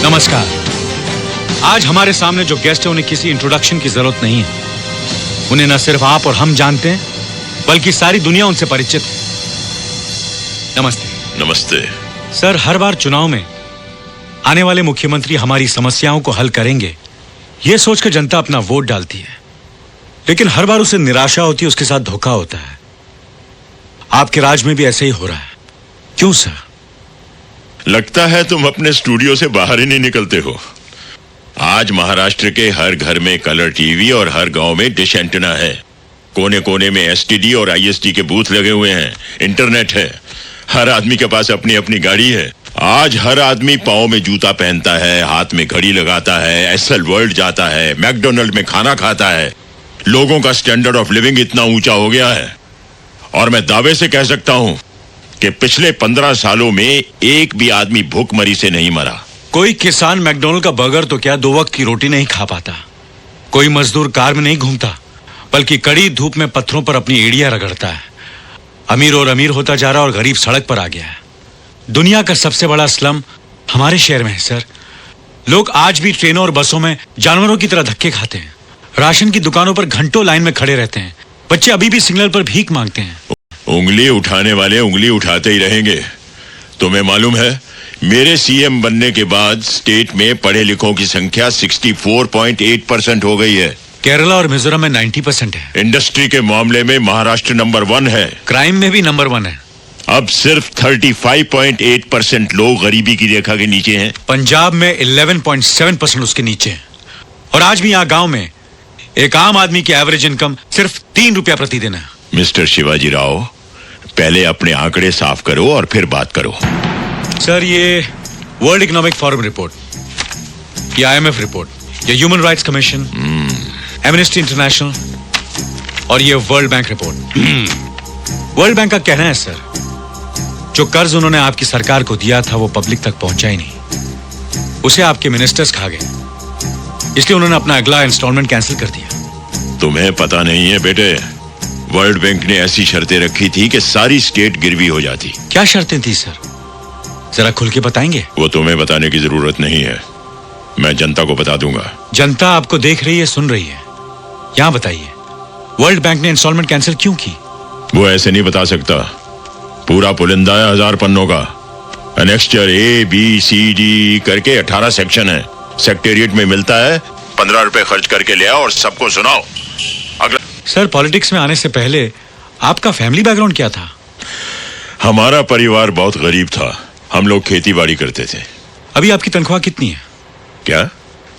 नमस्कार। आज हमारे सामने जो गेस्ट है उन्हें किसी इंट्रोडक्शन की जरूरत नहीं है। उन्हें न सिर्फ आप और हम जानते हैं बल्कि सारी दुनिया उनसे परिचित है। नमस्ते। नमस्ते सर, हर बार चुनाव में आने वाले मुख्यमंत्री हमारी समस्याओं को हल करेंगे यह सोचकर जनता अपना वोट डालती है, लेकिन हर बार उसे निराशा होती है, उसके साथ धोखा होता है। आपके राज में भी ऐसे ही हो रहा है, क्यों सर? लगता है तुम अपने स्टूडियो से बाहर ही नहीं निकलते हो। आज महाराष्ट्र के हर घर में कलर टीवी और हर गांव में डिश एंटेना है। कोने कोने में एसटीडी और आईएसटी के बूथ लगे हुए हैं। इंटरनेट है। हर आदमी के पास अपनी अपनी गाड़ी है। आज हर आदमी पाँव में जूता पहनता है, हाथ में घड़ी लगाता है, एसएल वर्ल्ड जाता है, मैकडोनल्ड में खाना खाता है। लोगों का स्टैंडर्ड ऑफ लिविंग इतना ऊंचा हो गया है और मैं दावे से कह सकता हूं कि पिछले 15 सालों में एक भी आदमी भूखमरी से नहीं मरा। कोई किसान मैकडोनल्ड का बर्गर तो क्या 2 वक्त की रोटी नहीं खा पाता। कोई मजदूर कार में नहीं घूमता बल्कि कड़ी धूप में पत्थरों पर अपनी एड़ियां रगड़ता है। अमीर और अमीर होता जा रहा और गरीब सड़क पर आ गया है। दुनिया का सबसे बड़ा स्लम हमारे शहर में है सर। लोग आज भी ट्रेनों और बसों में जानवरों की तरह धक्के खाते हैं। राशन की दुकानों पर घंटों लाइन में खड़े रहते हैं। बच्चे अभी भी सिग्नल पर भीख मांगते हैं। उंगली उठाने वाले उंगली उठाते ही रहेंगे। तुम्हें मालूम है, मेरे सीएम बनने के बाद स्टेट में पढ़े लिखों की संख्या 64.8% हो गई है। केरला और मिजोरम में 90% है। इंडस्ट्री के मामले में महाराष्ट्र नंबर 1 है। क्राइम में भी नंबर 1 है। अब सिर्फ 35.8% लोग गरीबी की रेखा के नीचे हैं। पंजाब में 11.7% उसके नीचे है। और आज भी यहाँ गांव में एक आम आदमी की एवरेज इनकम सिर्फ 3 रुपया प्रतिदिन है। मिस्टर शिवाजी राव, पहले अपने आंकड़े साफ करो और फिर बात करो। सर, ये वर्ल्ड इकोनॉमिक फोरम रिपोर्ट, ये IMF रिपोर्ट, ये human rights commission, amnesty international और ये world bank report. World bank का कहना है सर, जो कर्ज उन्होंने आपकी सरकार को दिया था वो पब्लिक तक पहुंचा ही नहीं। उसे आपके मिनिस्टर्स खा गए, इसलिए उन्होंने अपना अगला इंस्टॉलमेंट कैंसिल कर दिया। तुम्हें पता नहीं है बेटे, वर्ल्ड बैंक ने ऐसी शर्तें रखी थी कि सारी स्टेट गिरवी हो जाती। क्या शर्तें थी सर? जरा खुल के बताएंगे। वो तुम्हें बताने की जरूरत नहीं है, मैं जनता को बता दूंगा। जनता आपको देख रही है, सुन रही है। यहाँ बताइए, वर्ल्ड बैंक ने इंस्टॉलमेंट कैंसिल क्यों की? वो ऐसे नहीं बता सकता। पूरा पुलिंदा है 1000 पन्नों का। एनेक्स्चर ABCD करके 18 सेक्शन है। सेक्रेटेरिएट में मिलता है, 15 रुपए खर्च करके ले आओ और सबको सुनाओ। अगला। सर, पॉलिटिक्स में आने से पहले आपका फैमिली बैकग्राउंड क्या था? हमारा परिवार बहुत गरीब था। हम लोग खेती बाड़ी करते थे। अभी आपकी तनख्वाह कितनी है? क्या?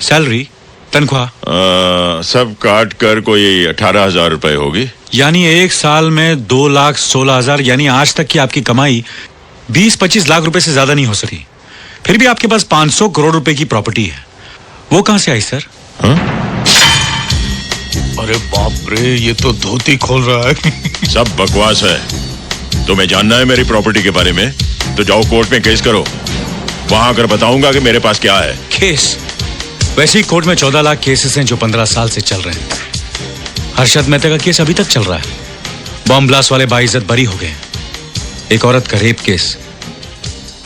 सैलरी, तनख्वाह? सब काट कर कोई 18,000 रुपए होगी। यानी एक साल में 2,16,000, यानी आज तक की आपकी कमाई 20-25 लाख रुपए से ज्यादा नहीं हो सकती। फिर भी आपके पास 500 करोड़ रुपए की प्रॉपर्टी है। वो कहां से आई सर? अरे बाप रे, ये तो धोती खोल रहा है। सब बकवास है। तुम्हें जानना है मेरी प्रॉपर्टी के बारे में तो जाओ कोर्ट में केस करो। वहां आकर बताऊंगा कि मेरे पास क्या है। केस? वैसे ही कोर्ट में 14 लाख केसेस हैं जो 15 साल से चल रहे हैं। हर्षद मेहता का केस अभी तक चल रहा है। बॉम्ब ब्लास्ट वाले बाइज्जत बरी हो गए। एक औरत का रेप केस,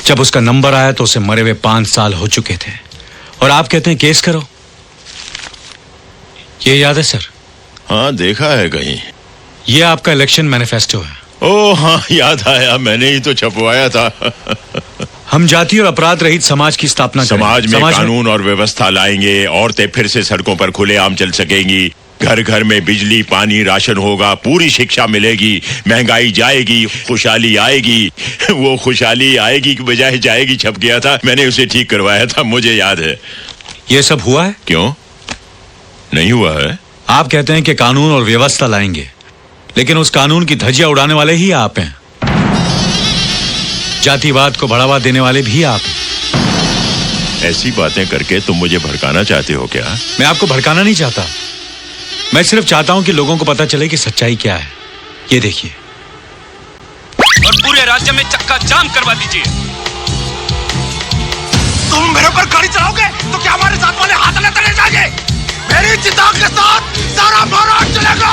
जब उसका नंबर आया तो उसे मरे हुए 5 साल हो चुके थे और आप कहते हैं केस करो। ये याद है सर? हाँ, देखा है कहीं। ये आपका इलेक्शन मैनिफेस्टो है। ओह हाँ, याद आया, मैंने ही तो छपवाया था। हम जाति और अपराध रहित समाज की स्थापना समाज में कानून और व्यवस्था लाएंगे। औरतें फिर से सड़कों पर खुलेआम चल सकेंगी। घर घर में बिजली, पानी, राशन होगा। पूरी शिक्षा मिलेगी। महंगाई जाएगी, खुशहाली आएगी। वो खुशहाली आएगी की बजाय जाएगी छप गया था। मैंने उसे ठीक करवाया था, मुझे याद है। ये सब हुआ है? क्यों नहीं हुआ है? आप कहते हैं कि कानून और व्यवस्था लाएंगे, लेकिन उस कानून की धज्जियां उड़ाने वाले ही आप हैं। जातिवाद को बढ़ावा देने वाले भी आप हैं। ऐसी बातें करके तुम मुझे भड़काना चाहते हो क्या? मैं आपको भड़काना नहीं चाहता। मैं सिर्फ चाहता हूं कि लोगों को पता चले कि सच्चाई क्या है। ये देखिए। और पूरे राज्य में चक्का जाम करवा दीजिए। तुम मेरे ऊपर गाड़ी चलाओगे तो क्या हमारे साथ वाले हाथ न तले जाएंगे? मेरी चिता के साथ सारा महाराष्ट्र चलेगा।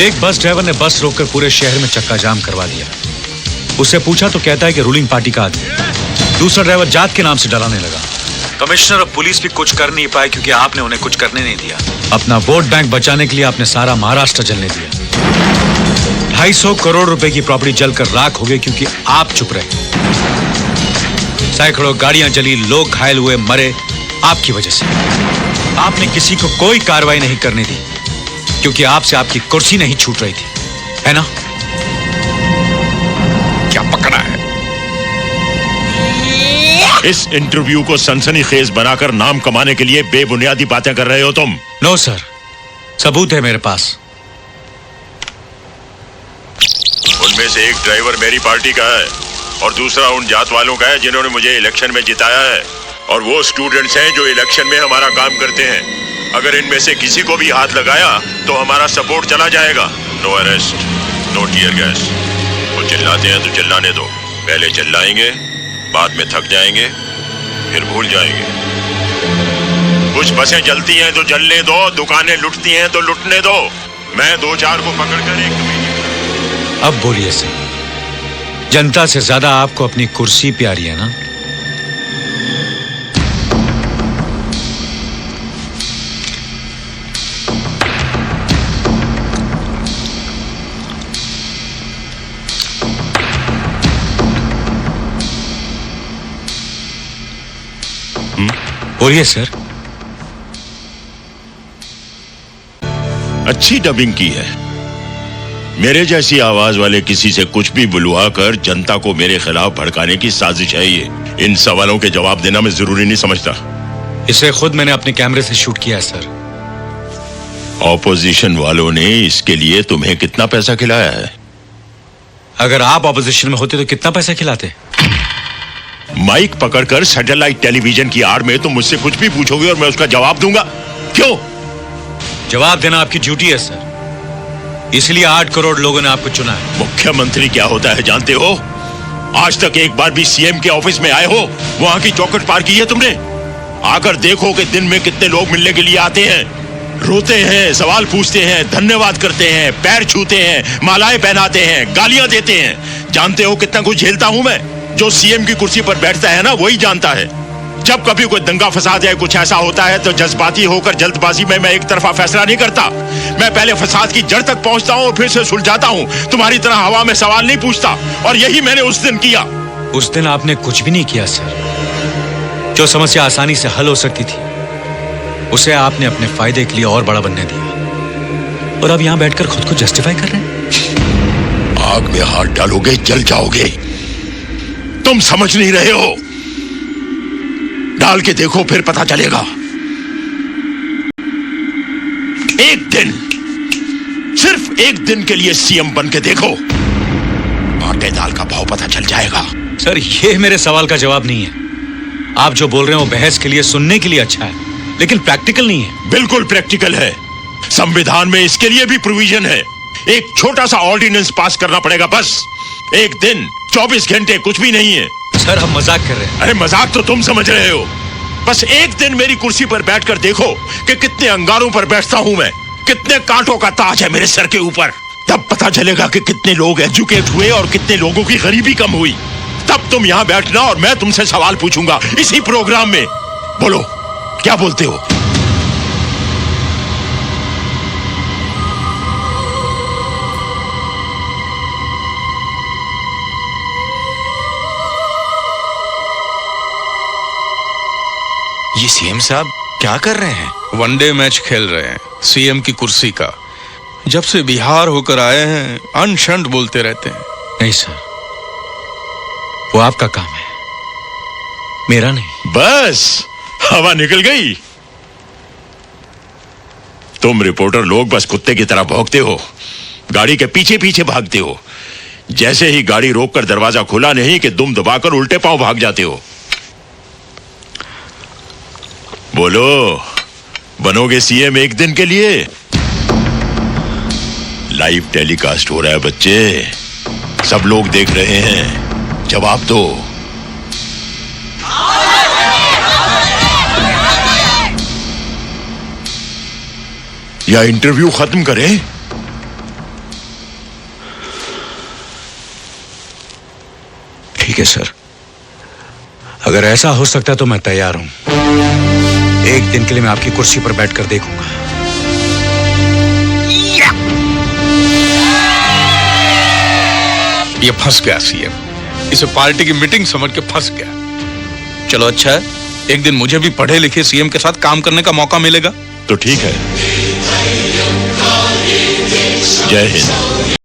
एक बस ड्राइवर ने बस रोककर पूरे शहर में चक्का जाम करवा दिया। उससे पूछा तो कहता है कि रूलिंग पार्टी का आदमी। दूसरा ड्राइवर जात के नाम से डराने लगा। कमिश्नर और पुलिस भी कुछ कर नहीं पाए क्योंकि आपने उन्हें कुछ करने नहीं दिया। अपना वोट बैंक बचाने के लिए आपने सारा महाराष्ट्र जलने दिया। 250 करोड़ रुपए की प्रॉपर्टी जलकर राख हो गई क्योंकि आप चुप रहे। सैकड़ों गाड़ियां जली, लोग घायल हुए, मरे आपकी वजह से। आपने किसी को कोई कार्रवाई नहीं करने दी क्योंकि आपसे आपकी कुर्सी नहीं छूट रही थी, है ना? क्या पकड़ा है? इस इंटरव्यू को सनसनीखेज बनाकर नाम कमाने के लिए बेबुनियादी बातें कर रहे हो तुम। नो सर, सबूत है मेरे पास। उनमें से एक ड्राइवर मेरी पार्टी का है और दूसरा उन जात वालों का है जिन्होंने मुझे इलेक्शन में जिताया है, और वो स्टूडेंट्स हैं जो इलेक्शन में हमारा काम करते हैं। अगर इनमें से किसी को भी हाथ लगाया तो हमारा सपोर्ट चला जाएगा। No arrest, no tear gas. वो चिल्लाते हैं तो चिल्लाने दो। पहले चिल्लाएंगे, बाद में थक जाएंगे, फिर भूल जाएंगे। कुछ बसें जलती हैं तो जलने दो, दुकानें लुटती हैं तो लुटने दो। मैं 2-4 को पकड़कर एक अब बोलिए सर, जनता से ज्यादा आपको अपनी कुर्सी प्यारी है ना? बोलिए सर। अच्छी डबिंग की है। मेरे जैसी आवाज वाले किसी से कुछ भी बुलवा कर जनता को मेरे खिलाफ भड़काने की साजिश है ये। इन सवालों के जवाब देना मैं जरूरी नहीं समझता। इसे खुद मैंने अपने कैमरे से शूट किया है सर। ऑपोजिशन वालों ने इसके लिए तुम्हें कितना पैसा खिलाया है? अगर आप ऑपोजिशन में होते तो कितना पैसा खिलाते? माइक पकड़कर सैटेलाइट टेलीविजन की आड़ में तुम मुझसे कुछ भी पूछोगे और मैं उसका जवाब दूंगा। क्यों? जवाब देना आपकी ड्यूटी है सर, इसलिए 8 करोड़ लोगों ने आपको चुना है। मुख्यमंत्री क्या होता है जानते हो? आज तक एक बार भी सीएम के ऑफिस में आए हो? वहां की चौखट पार की है तुमने? आकर देखो कि दिन में कितने लोग मिलने के लिए आते हैं, रोते हैं, सवाल पूछते हैं, धन्यवाद करते हैं, पैर छूते हैं, मालाएं पहनाते हैं, गालियां देते हैं। जानते हो कितना कुछ झेलता हूं मैं? जो सीएम की कुर्सी पर बैठता है ना, वही जानता है। जब कभी कोई दंगा फसाद या कुछ ऐसा होता है तो जज्बाती होकर जल्दबाजी में मैं एक तरफा फैसला नहीं करता। मैं पहले फसाद की जड़ तक पहुंचता हूं और फिर से सुलझाता हूं। तुम्हारी तरह हवा में सवाल नहीं पूछता, और यही मैंने उस दिन किया। उस दिन आपने कुछ भी नहीं किया सर। जो समस्या आसानी से हल हो सकती थी उसे आपने अपने फायदे के लिए और बड़ा बनने दिया, और अब यहां बैठकर खुद को जस्टिफाई कर रहे हैं। आग में हाथ डालोगे जल जाओगे। तुम समझ नहीं रहे हो। डाल के देखो, फिर पता चलेगा। एक दिन, सिर्फ एक दिन के लिए सीएम बन के देखो, आटे दाल का भाव पता चल जाएगा। सर, ये मेरे सवाल का जवाब नहीं है। आप जो बोल रहे हो बहस के लिए, सुनने के लिए अच्छा है, लेकिन प्रैक्टिकल नहीं है। बिल्कुल प्रैक्टिकल है। संविधान में इसके लिए भी प्रोविजन है। एक छोटा सा ऑर्डिनेंस पास करना पड़ेगा बस। एक दिन, 24 घंटे, कुछ भी नहीं है। सर, हम मजाक कर रहे हैं। अरे मजाक तो तुम समझ रहे हो। बस एक दिन मेरी कुर्सी पर बैठकर देखो कि कितने अंगारों पर बैठता हूं मैं, कितने कांटों का ताज है मेरे सर के ऊपर। तब पता चलेगा कि कितने लोग एजुकेट हुए और कितने लोगों की गरीबी कम हुई। तब तुम यहां बैठना और मैं तुमसे सवाल पूछूंगा इसी प्रोग्राम में। बोलो, क्या बोलते हो? ये सीएम साहब क्या कर रहे हैं? वनडे मैच खेल रहे हैं सीएम की कुर्सी का। जब से बिहार होकर आए हैं अनशंट बोलते रहते हैं। नहीं सर, वो आपका काम है, मेरा नहीं। बस हवा निकल गई। तुम रिपोर्टर लोग बस कुत्ते की तरह भौंकते हो, गाड़ी के पीछे पीछे भागते हो। जैसे ही गाड़ी रोककर दरवाजा खुला नहीं कि दुम दबाकर उल्टे पांव भाग जाते हो। बोलो, बनोगे सीएम एक दिन के लिए? लाइव टेलीकास्ट हो रहा है बच्चे, सब लोग देख रहे हैं। जवाब दो। या इंटरव्यू खत्म करें? ठीक है सर, अगर ऐसा हो सकता तो मैं तैयार हूं। एक दिन के लिए मैं आपकी कुर्सी पर बैठकर देखूंगा। ये फंस गया सीएम, इसे पार्टी की मीटिंग समझ के फंस गया। चलो अच्छा है, एक दिन मुझे भी पढ़े लिखे सीएम के साथ काम करने का मौका मिलेगा। तो ठीक है। जय हिंद।